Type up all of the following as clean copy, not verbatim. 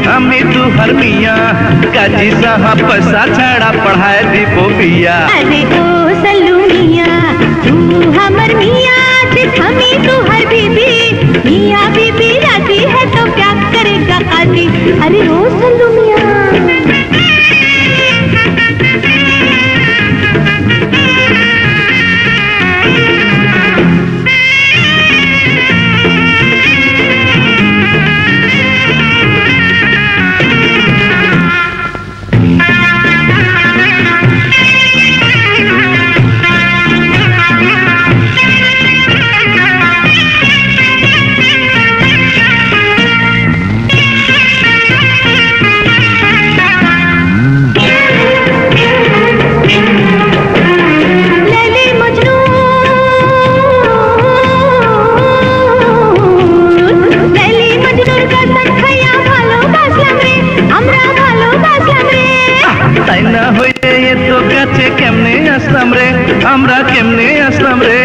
हमी तू हर मिया काजी साहब पैसा छड़ा पढ़ाए दी बोबिया। अरे ओ सल्लू मिया तू हमर मिया जिस हमी तू हर बीबी मिया बीबी राजी है तो क्या करेगा काजी। अरे ओ सल्लू मिया हमरा केमने असलम रे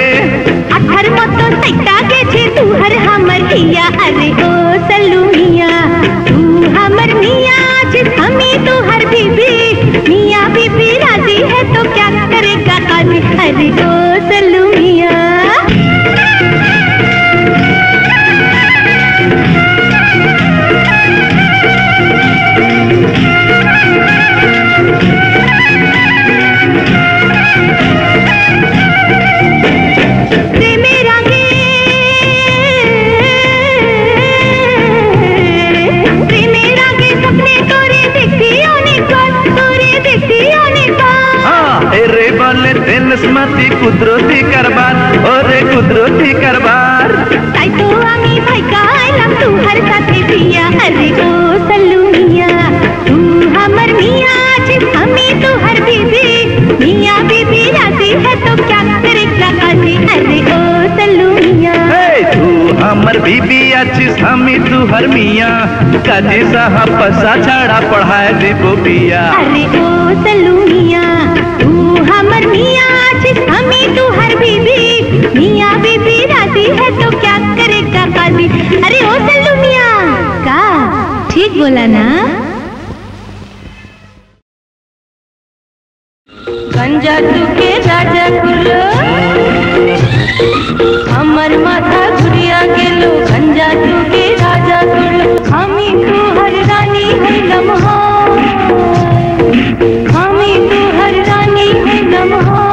अठर मत सैटा के छे तू हर हमर किया। अरे ओ सल्लू मिया तू हमर मिया जिस हमी तू हर बीबी मिया बीबी राजी है तो क्या करेगा काजी। अरे ओ सल्लू मिया स्मृति कुदरती करबार ओरे कुदरती करबार ताई तो आमी भाई का आइलम तू हर साथे पिया। अरे ओ सल्लू मिया तू हमर मिया जिस हमी तू हर बीबी मिया बीबी राजी है तो क्या करेगा काजी। अरे ओ सल्लू मिया तू हमर बीबी जिस हमी तू हर मिया काजी साहब पैसा छड़ा पढ़ाए दे बोबिया। अरे ओ सल्लू मिया तू हमर मिया जिस हमी तू हर बीबी मिया बीबी राजी है तो क्या करेगा काजी। अरे ओ सल्लू मिया का ठीक बोला ना। गंजा तू के राजा कुल्लो हमर माथा घुरिया गेलो गंजा तू के राजा कुल्लो हमी तू हर रानी है लम्हा हमी तू हर रानी है लम्हा।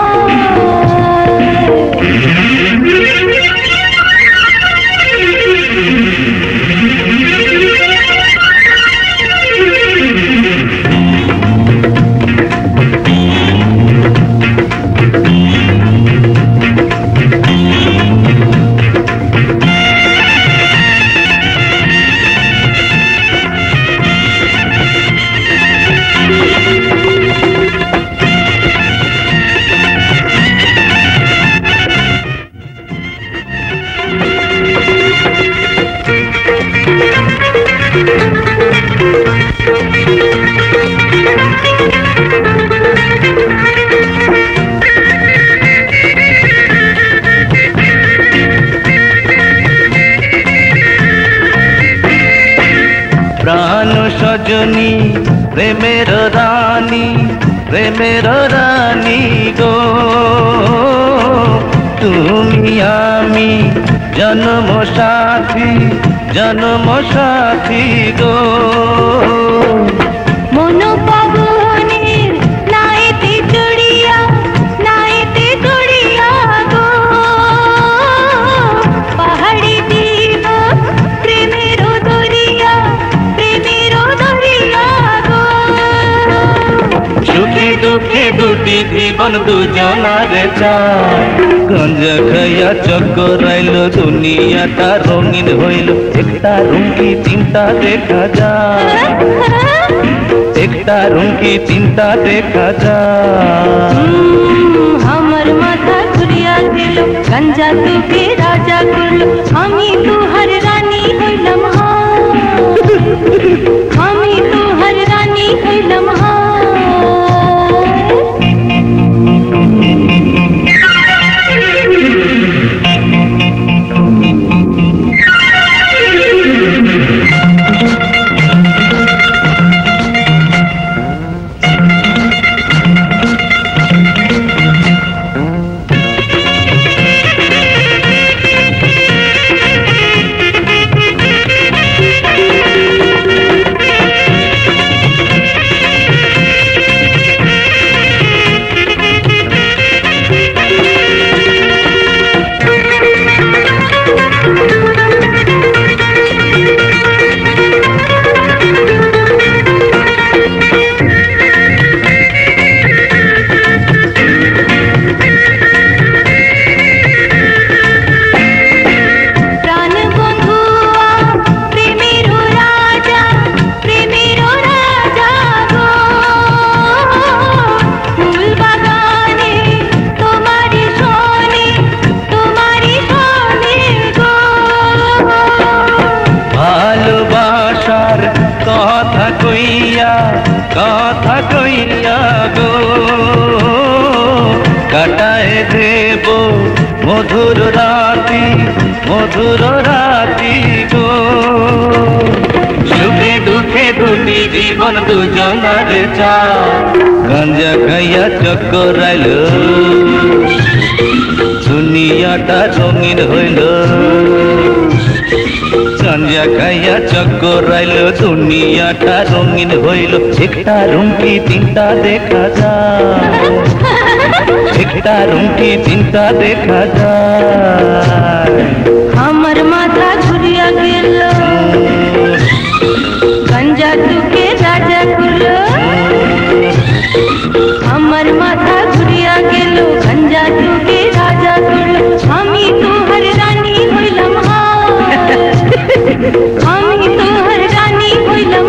सजनी प्रेमेर रानी गो तुमी आमी जन्म साथी गो। मनो पावनेर नाइते चढ़िया गो पहाड़ी दीव प्रेमेरो दरिया गो। सुखी दुखी दुटी जीवन दुजनारे चार गंजा खया चक्कर दुनिया ता रंगीन हईल एकटा रूम की चिंता देखा जा एकटा रूम की चिंता देखा जा। हमर माथा घुरिया गेलो गंजा तू के राजा कुल्लो हमी तू हर रानी होइलम हमी तू हर रानी होइलम। মধুর রাতি গো সুখে দুঃখে দুটি জীবন দুজনার চা গাঞ্জা খাইয়া চক্করাইল দুনিয়াটা রঙিন হইল গাঞ্জা খাইয়া চক্করাইল দুনিয়াটা রঙিন হইল একটা রুমকি তিনটা দেখা যায় একটা রুমকি তিনটা দেখা যায় আমার মাথা ঘুরিয়া গেল গাঞ্জা টুকে রাজা করলো আমার মাথা ঘুরিয়া গেল গাঞ্জা টুকে রাজা করলো আমি তোহার রানী হইলাম আমি তোহার রানী হইলাম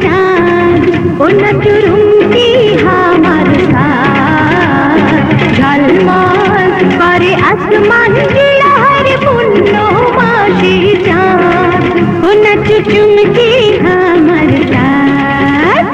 चाँद ओ नचुरुंगी हमार साथ झलमल करे आसमान गिरा हरे पुन्नो मासी चाँद ओ नचु चुमकी हमार साथ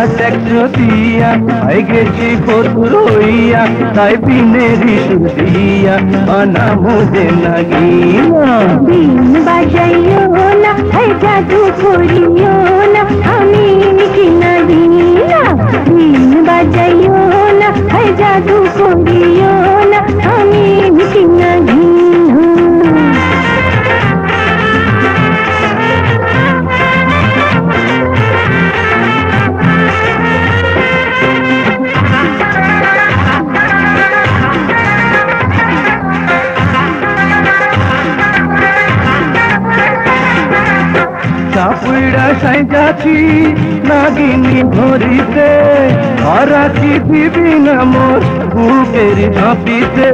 একশো দিয়া আই গেছি ফতুর হইয়া তাই বিনেরি সুর দিয়া বানামো যে নাগিনা বিন বাজাইও না হাই জাদু করিও না আমি কি নাগিনা বিন বাজাইও না হাই জাদু করিও না আমি কি নাগিনা চাপুড়া সাইজাছি নাগিনী ধরিতে হরাকি দিবি না মোর বুকের ঝাঁপিতে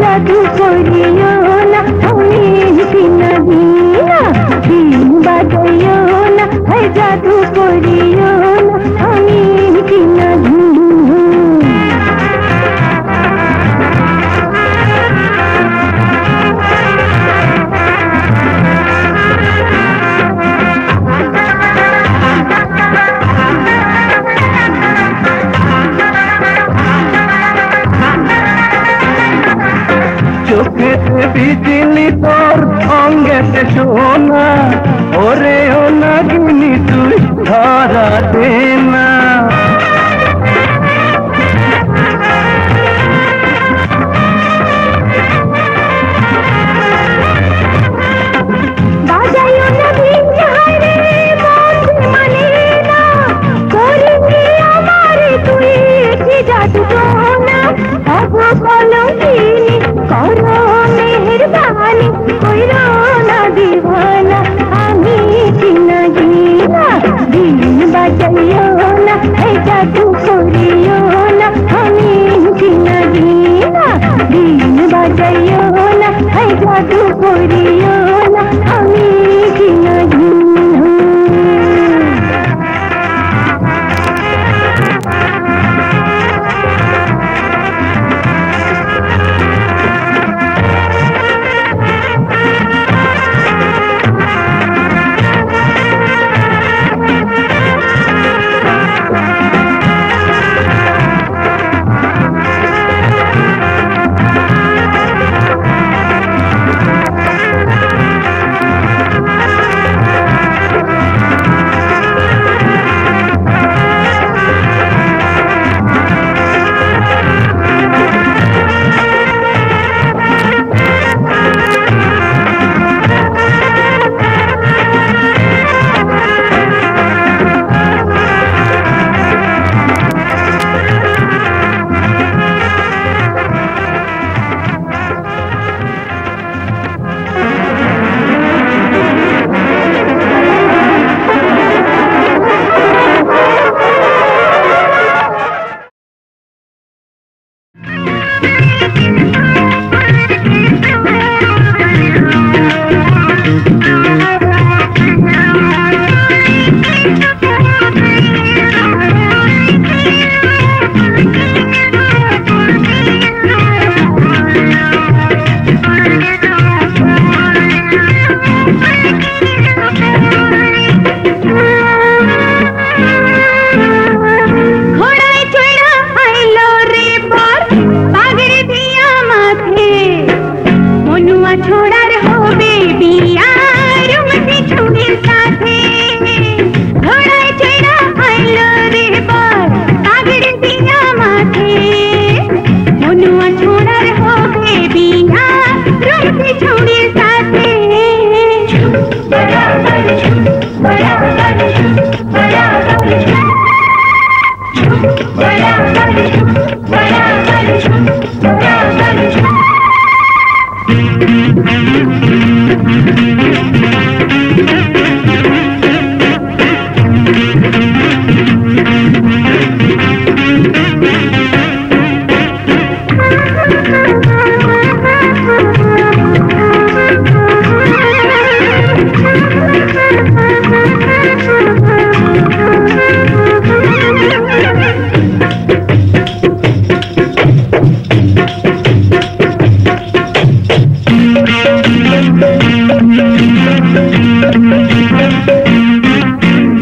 জাদু করিও না আমি কি নাগিনা বিন বাজাইও না হাই জাদু করিও না আমি কি নাগিনা চোখেতে বিজলি তোর অঙ্গেতে সোনা ওরে ও নাগিনী তুই ধরা দে না বাজাইও না বিন হারে মন মানে না করিনি আমারে তুই কি জাদু না অব কলঙ্কিনী করো মেহেরবানি কইরো না দিওয়ানা আমি কি নাগিনা বিন বাজাইও না এই জাদু করিও না আমি কি নাগিনা বিন বাজাইও না এই জাদু করিও না আমি কি নাগিনা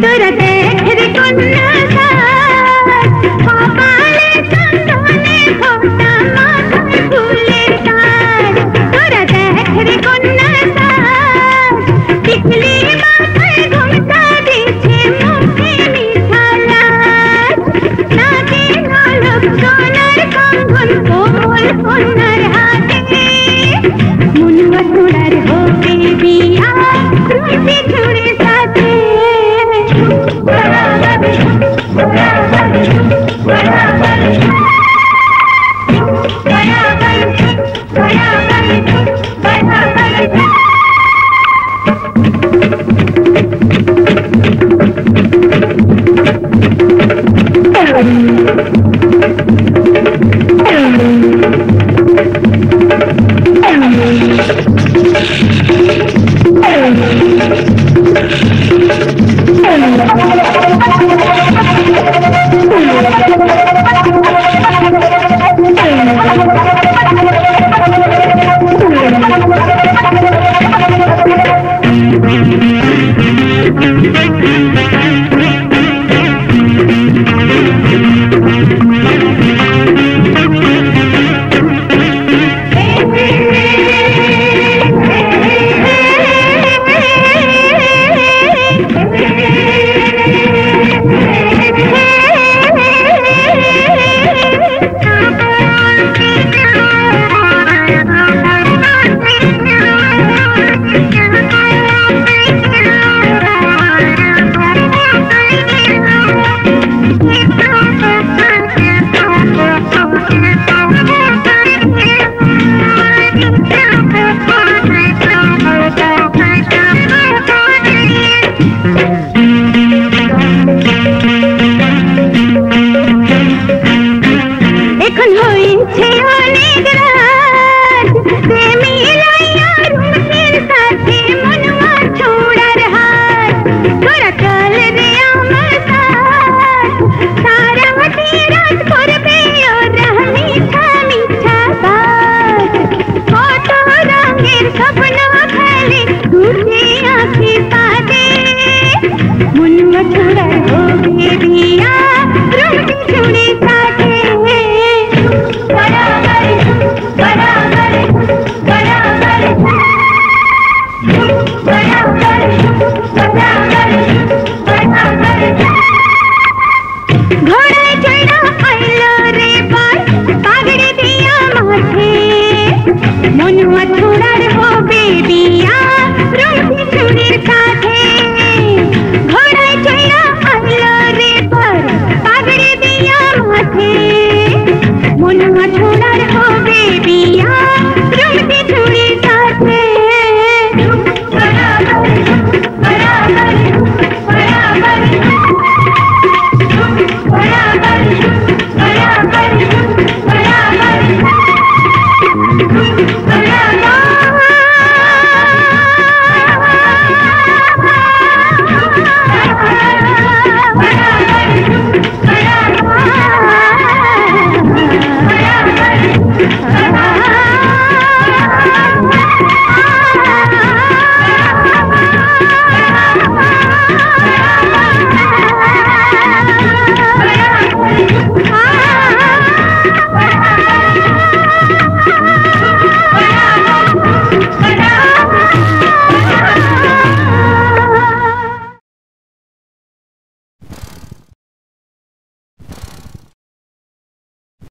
তোরা দেখ রে কন্যা সাজ কপালে চন্দনে ঘটা মাথায় ফুলের তাজ তোরা দেখ রে কন্যা সাজ টিকলি মাথায় ঘোমটা দিছে মুখে মিঠা লাজ নাকে নলক সোনার কঙ্গন কোমল কন্যার হাতে মুনুয়া তোড়ার হবে বিয়া রুটি ছুড়ে সাথে মনুয়া ছোড়ার